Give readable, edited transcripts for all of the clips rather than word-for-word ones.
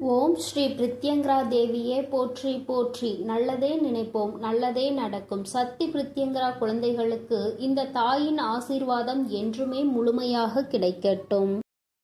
ஓம் ஸ்ரீ பிரித்யங்கரா தேவியே போற்றி போற்றி. நல்லதே நினைப்போம், நல்லதே நடக்கும். சக்தி பிரித்யங்கரா குழந்தைகளுக்கு இந்த தாயின் ஆசீர்வாதம் என்றுமே முழுமையாக கிடைக்கட்டும்.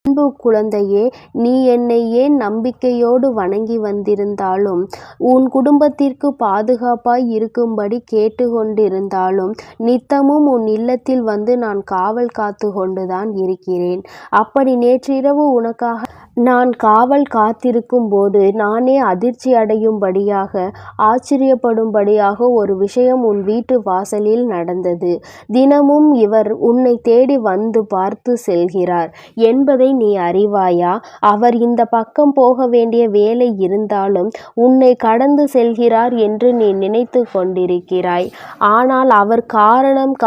அன்பு குழந்தையே, நீ என்னை ஏன் நம்பிக்கையோடு வணங்கி வந்திருந்தாலும், உன் குடும்பத்திற்கு பாதுகாப்பாய் இருக்கும்படி கேட்டுக்கொண்டிருந்தாலும், நித்தமும் உன் இல்லத்தில் வந்து நான் காவல் காத்து கொண்டுதான் இருக்கிறேன். அப்படி நேற்றிரவு உனக்காக நான் காவல் காத்திருக்கும் போது நானே அதிர்ச்சி அடையும்படியாக, ஆச்சரியப்படும்படியாக ஒரு விஷயம் உன் வீட்டு வாசலில் நடந்தது. தினமும் இவர் உன்னை தேடி வந்து பார்த்து செல்கிறார் என்பதை நீ அறிவாயா? அவர் இந்த பக்கம் போக வேண்டிய வேலை இருந்தாலும் உன்னை கடந்து செல்கிறார் என்று நீ நினைத்து கொண்டிருக்கிறாய். ஆனால் அவர்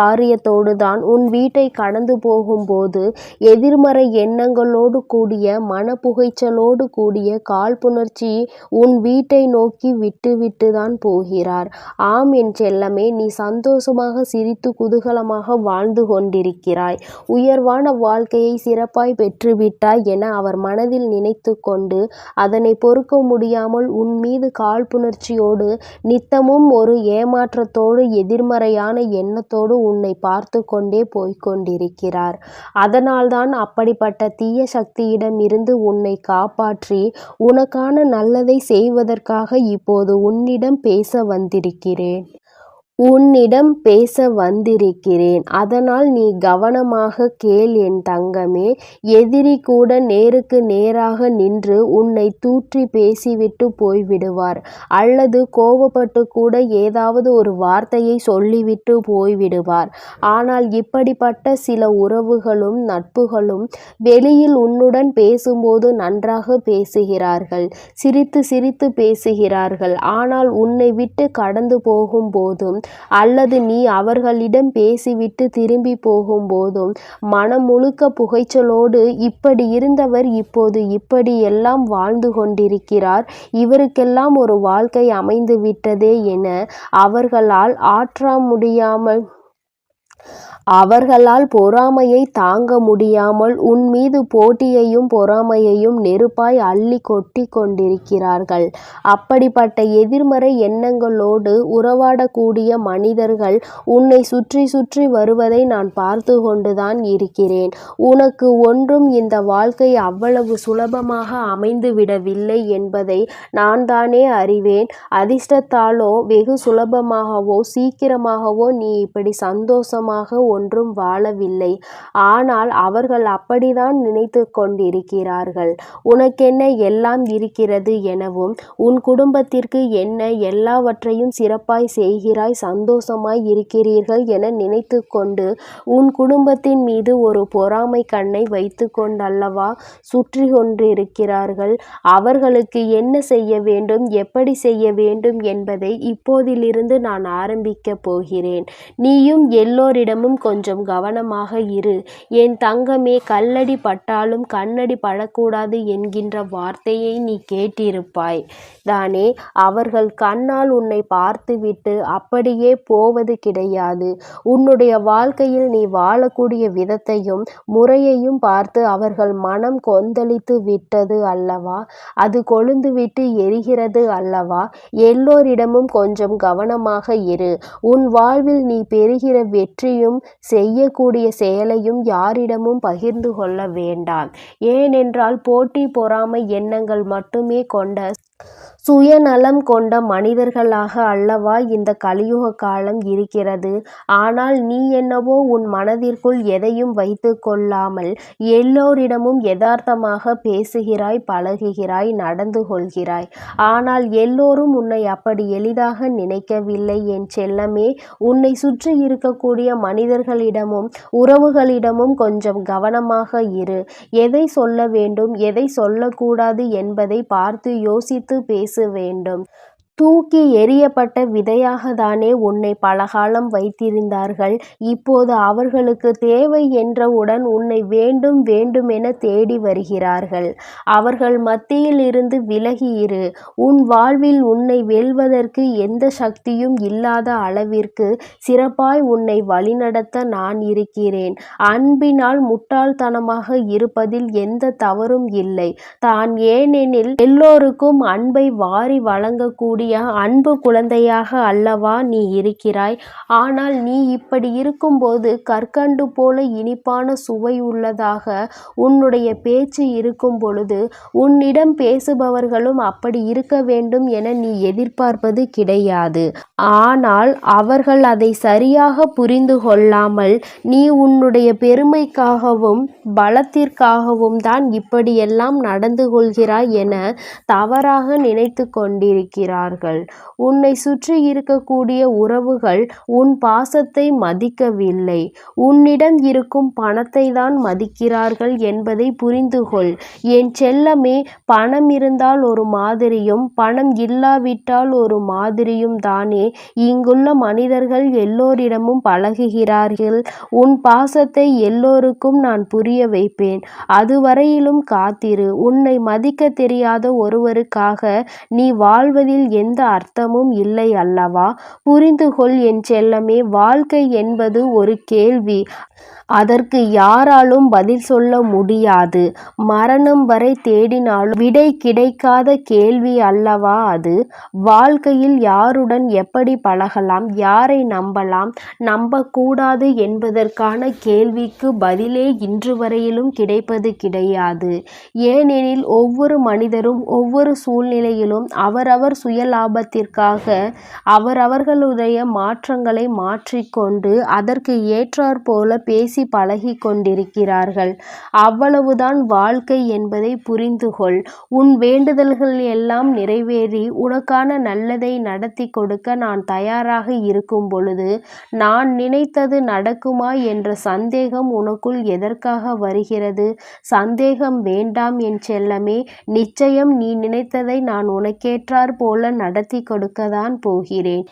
காரியத்தோடுதான் உன் வீட்டை கடந்து போகும்போது எதிர்மறை எண்ணங்களோடு கூடிய புகைச்சலோடு கூடிய காழ்ப்புணர்ச்சி உன் வீட்டை நோக்கி விட்டுதான் போகிறார். ஆம் என் செல்லமே, நீ சந்தோஷமாக சிரித்து குதூகலமாக வாழ்ந்து கொண்டிருக்கிறாய். உயர்வான வாழ்க்கையை சிறப்பாய் பெற்றுவிட்டாய் என அவர் மனதில் நினைத்து கொண்டு அதனை பொறுக்க முடியாமல் உன் மீது காழ்ப்புணர்ச்சியோடு நித்தமும் ஒரு ஏமாற்றத்தோடு எதிர்மறையான எண்ணத்தோடு உன்னை பார்த்து கொண்டே போய்கொண்டிருக்கிறார். அதனால்தான் அப்படிப்பட்ட தீய சக்தியிடம் இருந்து உன்னை காப்பாற்றி உனக்கான நல்லதை செய்வதற்காக இப்போது உன்னிடம் பேச வந்திருக்கிறேன். அதனால் நீ கவனமாக கேள் என் தங்கமே. எதிரி கூட நேருக்கு நேராக நின்று உன்னை தூற்றி பேசிவிட்டு போய்விடுவார். அல்லது கோபப்பட்டு கூட ஏதாவது ஒரு வார்த்தையை சொல்லிவிட்டு போய்விடுவார். ஆனால் இப்படிப்பட்ட சில உறவுகளும் நட்புகளும் வெளியில் உன்னுடன் பேசும்போது நன்றாக பேசுகிறார்கள், சிரித்து சிரித்து பேசுகிறார்கள். ஆனால் உன்னை விட்டு கடந்து போகும்போதும் அல்லது நீ அவர்களிடம் பேசிவிட்டு திரும்பி போகும்போதும் மனம் முழுக்க புகைச்சலோடு இப்படி இருந்தவர் இப்போது இப்படி எல்லாம் வாழ்ந்து கொண்டிருக்கிறார், இவருக்கெல்லாம் ஒரு வாழ்க்கை அமைந்து விட்டதே என அவர்களால் பொறாமையை தாங்க முடியாமல் உன் மீது போட்டியையும் பொறாமையையும் நெருப்பாய் அள்ளி கொட்டி கொண்டிருக்கிறார்கள். அப்படிப்பட்ட எதிர்மறை எண்ணங்களோடு உறவாடக்கூடிய மனிதர்கள் உன்னை சுற்றி சுற்றி வருவதை நான் பார்த்து கொண்டுதான் இருக்கிறேன். உனக்கு ஒன்றும் இந்த வாழ்க்கை அவ்வளவு சுலபமாக அமைந்து விடவில்லை என்பதை நான் தானே அறிவேன். அதிர்ஷ்டத்தாலோ வெகு சுலபமாகவோ சீக்கிரமாகவோ நீ இப்படி சந்தோஷமாக ஒன்றும் வாழவில்லை. ஆனால் அவர்கள் அப்படித்தான் நினைத்து கொண்டிருக்கிறார்கள். உனக்கென்ன எல்லாம் இருக்கிறது எனவும், உன் குடும்பத்திற்கு என்ன எல்லாவற்றையும் சிறப்பாய் செய்கிறாய், சந்தோஷமாய் இருக்கிறீர்கள் என நினைத்து கொண்டு உன் குடும்பத்தின் மீது ஒரு பொறாமை கண்ணை வைத்து கொண்டல்லவா சுற்றி கொண்டிருக்கிறார்கள். அவர்களுக்கு என்ன செய்ய வேண்டும், எப்படி செய்ய வேண்டும் என்பதை இப்போதிலிருந்து நான் ஆரம்பிக்கப் போகிறேன். நீயும் எல்லோரிடமும் கொஞ்சம் கவனமாக இரு என் தங்கமே. கல்லடி பட்டாலும் கண்ணடி படக்கூடாது என்கின்ற வார்த்தையை நீ கேட்டிருப்பாய் தானே? அவர்கள் கண்ணால் உன்னை பார்த்துவிட்டு அப்படியே போவது கிடையாது. உன்னுடைய வாழ்க்கையில் நீ வாழக்கூடிய விதத்தையும் முறையையும் பார்த்து அவர்கள் மனம் கொந்தளித்து விட்டது அல்லவா? அது கொழுந்துவிட்டு எரிகிறது அல்லவா? எல்லோரிடமும் கொஞ்சம் கவனமாக இரு. உன் வாழ்வில் நீ பெறுகிற வெற்றியும் செய்யக்கூடிய செயலையும் யாரிடமும் பகிர்ந்து கொள்ள வேண்டாம். ஏனென்றால் போட்டி பொறாமை எண்ணங்கள் மட்டுமே கொண்ட சுயநலம் கொண்ட மனிதர்களாக அல்லவா இந்த கலியுக காலம் இருக்கிறது. ஆனால் நீ என்னவோ உன் மனதிற்குள் எதையும் வைத்து கொள்ளாமல் எல்லோரிடமும் யதார்த்தமாக பேசுகிறாய், பழகுகிறாய், நடந்து கொள்கிறாய். ஆனால் எல்லோரும் உன்னை அப்படி எளிதாக நினைக்கவில்லை என் செல்லமே. உன்னை சுற்றி இருக்கக்கூடிய மனிதர்களிடமும் உறவுகளிடமும் கொஞ்சம் கவனமாக இரு. எதை சொல்ல வேண்டும், எதை சொல்லக்கூடாது என்பதை பார்த்து யோசித்து பேச வேண்டும். தூக்கி எறியப்பட்ட விதையாகத்தானே உன்னை பலகாலம் வைத்திருந்தார்கள். இப்போது அவர்களுக்கு தேவை என்றவுடன் உன்னை வேண்டும் வேண்டுமென தேடி வருகிறார்கள். அவர்கள் மத்தியில் இருந்து விலகி இரு. உன் வாழ்வில் உன்னை வெல்வதற்கு எந்த சக்தியும் இல்லாத அளவிற்கு சிறப்பாய் உன்னை வழிநடத்த நான் இருக்கிறேன். அன்பினால் முட்டாள்தனமாக இருப்பதில் எந்த தவறும் இல்லை தான். ஏனெனில் எல்லோருக்கும் அன்பை வாரி வழங்கக்கூடிய அன்பு குழந்தையாக அல்லவா நீ இருக்கிறாய். ஆனால் நீ இப்படி இருக்கும்போது கற்கண்டு போல இனிப்பான சுவை உள்ளதாக உன்னுடைய பேச்சு இருக்கும் பொழுது உன்னிடம் பேசுபவர்களும் அப்படி இருக்க வேண்டும் என நீ எதிர்பார்ப்பது கிடையாது. ஆனால் அவர்கள் அதை சரியாக புரிந்து கொள்ளாமல் நீ உன்னுடைய பெருமைக்காகவும் பலத்திற்காகவும் தான் இப்படியெல்லாம் நடந்து கொள்கிறாய் என தவறாக நினைத்து கொண்டிருக்கிறார்கள். உன்னை சுற்றி இருக்கக்கூடிய உறவுகள் உன் பாசத்தை மதிக்கவில்லை. உன்னிடம் இருக்கும் பணத்தை தான் மதிக்கிறார்கள் என்பதை புரிந்து கொள். என் செல்லமே, பணம் இருந்தால் ஒரு மாதிரியும் பணம் இல்லாவிட்டால் ஒரு மாதிரியும் தானே இங்குள்ள மனிதர்கள் எல்லோரிடமும் பழகுகிறார்கள். உன் பாசத்தை எல்லோருக்கும் நான் புரிய வைப்பேன். அதுவரையிலும் காத்திரு. உன்னை மதிக்க தெரியாத ஒருவருக்காக நீ வாழ்வதில் எந்த அர்த்தமும் இல்லை அல்லவா? புரிந்து கொள் என் செல்லமே. வாழ்க்கை என்பது ஒரு கேள்வி. அதற்கு யாராலும் பதில் சொல்ல முடியாது. மரணம் வரை தேடினாலும் விடை கிடைக்காத கேள்வி அல்லவா அது. வாழ்க்கையில் யாருடன் எப்படி பழகலாம், யாரை நம்பலாம், நம்பக்கூடாது என்பதற்கான கேள்விக்கு பதிலே இன்று வரையிலும் கிடைப்பது கிடையாது. ஏனெனில் ஒவ்வொரு மனிதரும் ஒவ்வொரு சூழ்நிலையிலும் அவரவர் சுயலாபத்திற்காக அவரவர்களுடைய மாற்றங்களை மாற்றிக்கொண்டு அதற்கு ஏற்றாற்போல பேசி பழகி கொண்டிருக்கிறார்கள். அவ்வளவுதான் வாழ்க்கை என்பதை புரிந்து கொள். உன் வேண்டுதல்கள் எல்லாம் நிறைவேறி உனக்கான நல்லதை நடத்தி கொடுக்க நான் தயாராக இருக்கும் பொழுது நான் நினைத்தது நடக்குமா என்ற சந்தேகம் உனக்குள் எதற்காக வருகிறது? சந்தேகம் வேண்டாம் என் செல்லமே. நிச்சயம் நீ நினைத்ததை நான் உனக்கேற்றார் போல நடத்தி கொடுக்கத்தான் போகிறேன்.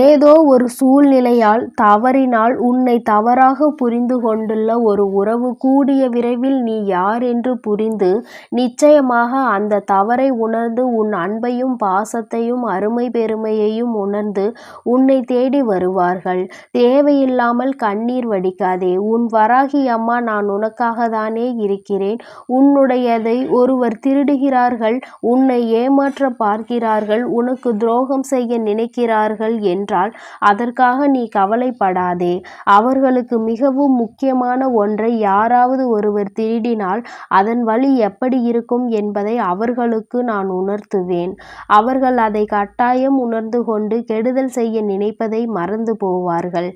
ஏதோ ஒரு சூழ்நிலையால் தவறினால் உன்னை தவறாக புரிந்து கொண்டுள்ள ஒரு உறவு கூடிய விரைவில் நீ யார் என்று புரிந்து நிச்சயமாக அந்த தவறை உணர்ந்து உன் அன்பையும் பாசத்தையும் அருமை பெருமையையும் உணர்ந்து உன்னை தேடி வருவார்கள். தேவையில்லாமல் கண்ணீர் வடிக்காதே. உன் வராகி அம்மா நான் உனக்காக தானே இருக்கிறேன். உன்னுடையதை ஒருவர் திருடுகிறார்கள், உன்னை ஏமாற்ற பார்க்கிறார்கள், உனக்கு துரோகம் செய்ய நினைக்கிறார்கள் என்றால் அதற்காக நீ கவலைப்படாதே. அவர்களுக்கு மிகவும் முக்கியமான ஒன்றை யாராவது ஒருவர் திருடினால் அதன் வழி எப்படி இருக்கும் என்பதை அவர்களுக்கு நான் உணர்த்துவேன். அவர்கள் அதை கட்டாயம் உணர்ந்து கொண்டு கெடுதல் செய்ய நினைப்பதை மறந்து போவார்கள்.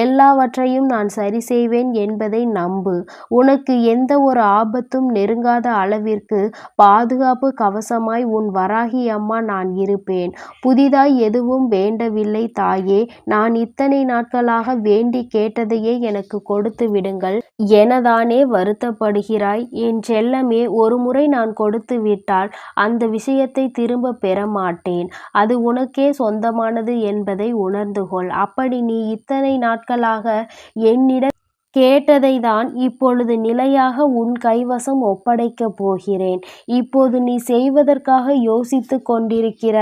எல்லாவற்றையும் நான் சரி செய்வேன் என்பதை நம்பு. உனக்கு எந்த ஒரு ஆபத்தும் நெருங்காத அளவிற்கு பாதுகாப்பு கவசமாய் உன் வராகி அம்மா நான் இருப்பேன். புதிதாய் எதுவும் வேண்டவில்லை தாயே. நான் இத்தனை நாட்களாக வேண்டி கேட்டதையே எனக்கு கொடுத்து விடுங்கள் எனதானே வருத்தப்படுகிறாய்? என் செல்லமே, ஒரு முறை நான் கொடுத்து விட்டால் அந்த விஷயத்தை திரும்ப பெற மாட்டேன். அது உனக்கே சொந்தமானது என்பதை உணர்ந்து கொள். அப்படி நீ இத்தனை நாட்களாக என்னிடம் கேட்டதை தான் இப்பொழுது நிலையாக உன் கைவசம் ஒப்படைக்கப் போகிறேன். இப்போது நீ செய்வதற்காக யோசித்து கொண்டிருக்கிற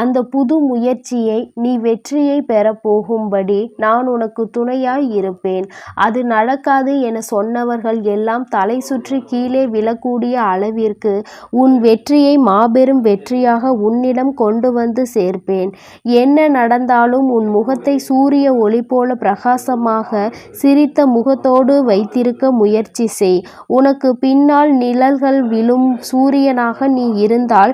அந்த புது முயற்சியை நீ வெற்றியை பெறப்போகும்படி நான் உனக்கு துணையாய் இருப்பேன். அது நடக்காது என சொன்னவர்கள் எல்லாம் தலை சுற்றி கீழே விழக்கூடிய அளவிற்கு உன் வெற்றியை மாபெரும் வெற்றியாக உன்னிடம் கொண்டு வந்து சேர்ப்பேன். என்ன நடந்தாலும் உன் முகத்தை சூரிய ஒளி போல பிரகாசமாக சிரித்த முகத்தோடு வைத்திருக்க முயற்சி செய். உனக்கு பின்னால் நிழல்கள் விழும் சூரியனாக நீ இருந்தால்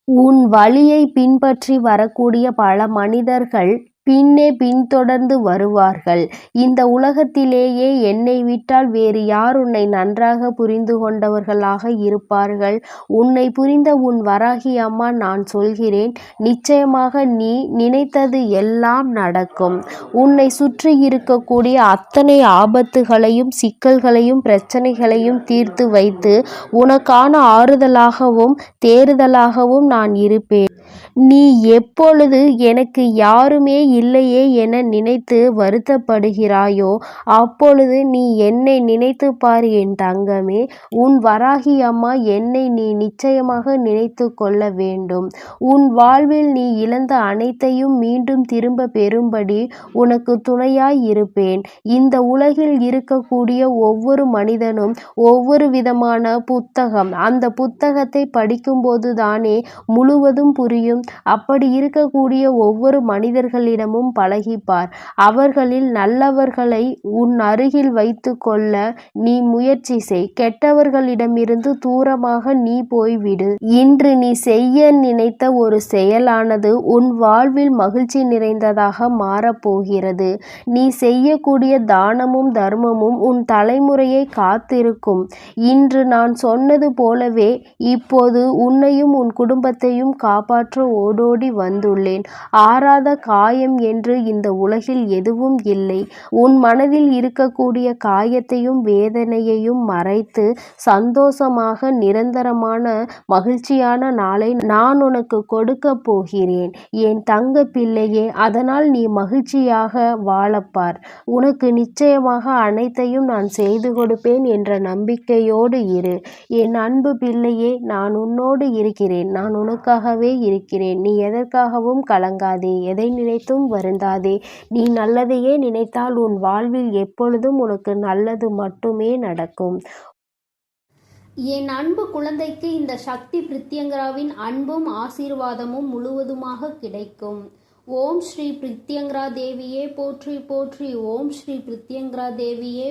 உன் வழியை பின்பற்றி வரக்கூடிய பல மனிதர்கள் பின்னே பின்தொடர்ந்து வருவார்கள். இந்த உலகத்திலேயே என்னை விட்டால் வேறு யார் உன்னை நன்றாக புரிந்து கொண்டவர்களாக இருப்பார்கள்? உன்னை புரிந்த உன் வராகி அம்மா நான் சொல்கிறேன், நிச்சயமாக நீ நினைத்தது எல்லாம் நடக்கும். உன்னை சுற்றி இருக்கக்கூடிய அத்தனை ஆபத்துகளையும் சிக்கல்களையும் பிரச்சனைகளையும் தீர்த்து வைத்து உனக்கான ஆறுதலாகவும் தேறுதலாகவும் நான் இருப்பேன். நீ எப்பொழுது எனக்கு யாருமே இல்லையே என நினைத்து வருத்தப்படுகிறாயோ அப்பொழுது நீ என்னை நினைத்து பார் என் தங்கமே. உன் வராகி அம்மா என்னை நீ நிச்சயமாக நினைத்து கொள்ள வேண்டும். உன் வாழ்வில் நீ இழந்த அனைத்தையும் மீண்டும் திரும்ப பெறும்படி உனக்கு துணையாய் இருப்பேன். இந்த உலகில் இருக்கக்கூடிய ஒவ்வொரு மனிதனும் ஒவ்வொரு விதமான புத்தகம். அந்த புத்தகத்தை படிக்கும்போது தானே முழுவதும் புரியும். அப்படி இருக்கக்கூடிய ஒவ்வொரு மனிதர்களிடமும் பழகிப்பார். அவர்களில் நல்லவர்களை உன் அருகில் வைத்து கொள்ள நீ முயற்சி செய். கெட்டவர்களிடமிருந்து தூரமாக நீ போய்விடு. இன்று நீ செய்ய நினைத்த ஒரு செயலானது உன் வாழ்வில் மகிழ்ச்சி நிறைந்ததாக மாறப்போகிறது. நீ செய்யக்கூடிய தானமும் தர்மமும் உன் தலைமுறையை காத்திருக்கும். இன்று நான் சொன்னது போலவே இப்போது உன்னையும் உன் குடும்பத்தையும் காப்பாற்ற ஓடோடி வந்துள்ளேன். ஆறாத காயம் என்று இந்த உலகில் எதுவும் இல்லை. உன் மனதில் இருக்கக்கூடிய காயத்தையும் வேதனையையும் மறைத்து சந்தோஷமாக நிரந்தரமான மகிழ்ச்சியான நாளை நான் உனக்கு கொடுக்க போகிறேன் என் தங்க பிள்ளையே. அதனால் நீ மகிழ்ச்சியாக வாழப்பார். உனக்கு நிச்சயமாக அனைத்தையும் நான் செய்து கொடுப்பேன் என்ற நம்பிக்கையோடு இரு. என் அன்பு பிள்ளையே, நான் உன்னோடு இருக்கிறேன். நான் உனக்காகவே இருக்கிறேன். நீ எதற்காகவும் கலங்காதே, எதை நினைத்தும் வருந்தாதே. நீ நல்லதையே நினைத்தால் உன் வாழ்வில் எப்பொழுதும் உனக்கு நல்லது மட்டுமே நடக்கும். என் அன்பு குழந்தைக்கு இந்த சக்தி பிரித்யங்கராவின் அன்பும் ஆசீர்வாதமும் முழுவதுமாக கிடைக்கும். ஓம் ஸ்ரீ பிரித்யங்கரா தேவியே போற்றி போற்றி. ஓம் ஸ்ரீ பிரித்யங்கரா தேவியே